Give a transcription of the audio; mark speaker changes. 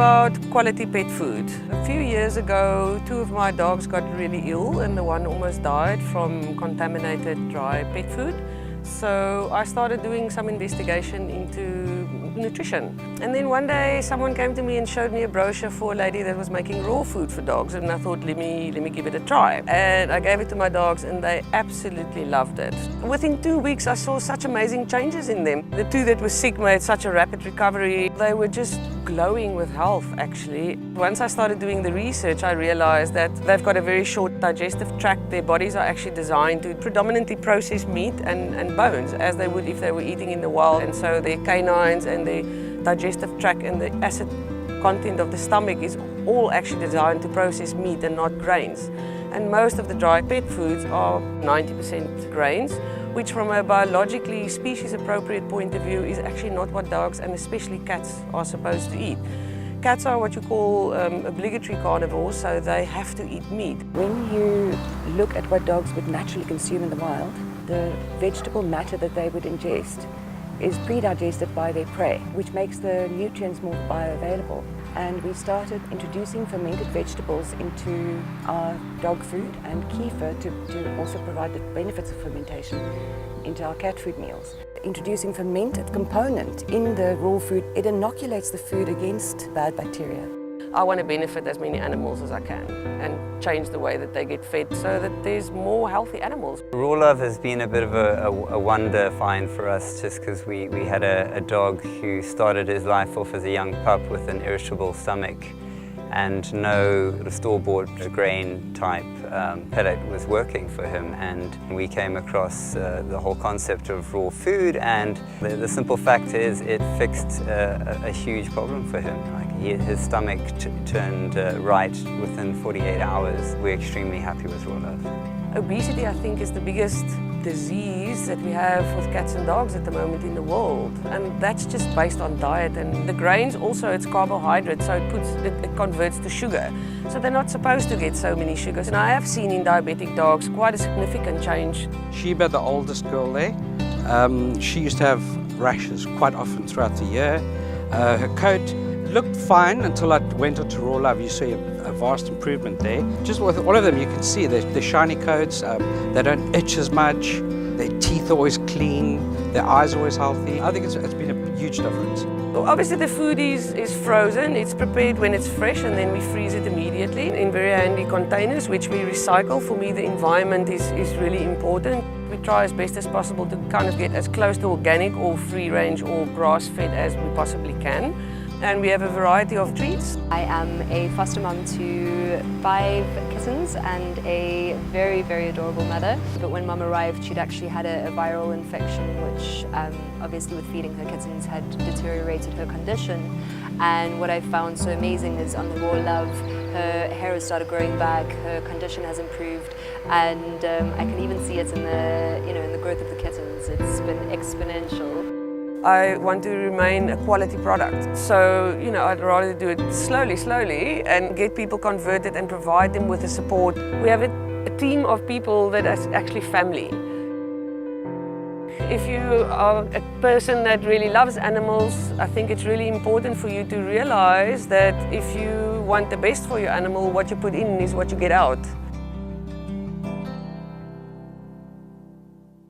Speaker 1: about quality pet food. A few years ago, 2 of my dogs got really ill and the one almost died from contaminated dry pet food. So I started doing some investigation into nutrition. And then one day someone came to me and showed me a brochure for a lady that was making raw food for dogs, and I thought, let me give it a try. And I gave it to my dogs and they absolutely loved it. Within 2 weeks I saw such amazing changes in them. The 2 that were sick made such a rapid recovery. They were just glowing with health actually. Once I started doing the research, I realized that they've got a very short digestive tract. Their bodies are actually designed to predominantly process meat and bones as they would if they were eating in the wild, and so their canines and their digestive tract and the acid content of the stomach is all actually designed to process meat and not grains. And most of the dry pet foods are 90% grains, which from a biologically species appropriate point of view is actually not what dogs and especially cats are supposed to eat. Cats are what you call obligatory carnivores, so they have to eat meat.
Speaker 2: When you look at what dogs would naturally consume in the wild, the vegetable matter that they would ingest is pre-digested by their prey, which makes the nutrients more bioavailable. And we started introducing fermented vegetables into our dog food and kefir to also provide the benefits of fermentation into our cat food meals. Introducing fermented component in the raw food, it inoculates the food against bad bacteria.
Speaker 1: I want to benefit as many animals as I can and change the way that they get fed so that there's more healthy animals.
Speaker 3: Rawlove has been a bit of a wonder find for us, just because we had a dog who started his life off as a young pup with an irritable stomach, and no store-bought grain type pellet was working for him, and we came across the whole concept of raw food, and the simple fact is it fixed a huge problem for him. His stomach turned right within 48 hours. We're extremely happy with Rawlove.
Speaker 1: Obesity, I think, is the biggest disease that we have with cats and dogs at the moment in the world, and that's just based on diet. And the grains also, it's carbohydrate, so it converts to sugar, so they're not supposed to get so many sugars. And I have seen in diabetic dogs quite a significant change.
Speaker 4: Sheba, the oldest girl there, she used to have rashes quite often throughout the year. Her coat looked fine until I went on to Rawlove. You see a vast improvement there. Just with all of them, you can see they're shiny coats, they don't itch as much, their teeth are always clean, their eyes are always healthy. I think it's been a huge difference.
Speaker 1: Well, obviously the food is frozen, it's prepared when it's fresh, and then we freeze it immediately in very handy containers which we recycle. For me the environment is really important. We try as best as possible to kind of get as close to organic or free range or grass fed as we possibly can. And we have a variety of treats.
Speaker 5: I am a foster mum to 5 kittens and a very, very adorable mother. But when mum arrived, she'd actually had a viral infection, which obviously with feeding her kittens had deteriorated her condition. And what I found so amazing is on the Rawlove, her hair has started growing back, her condition has improved, and I can even see it in the growth of the kittens. It's been exponential.
Speaker 1: I want to remain a quality product. So, I'd rather do it slowly and get people converted and provide them with the support. We have a team of people that is actually family. If you are a person that really loves animals, I think it's really important for you to realize that if you want the best for your animal, what you put in is what you get out.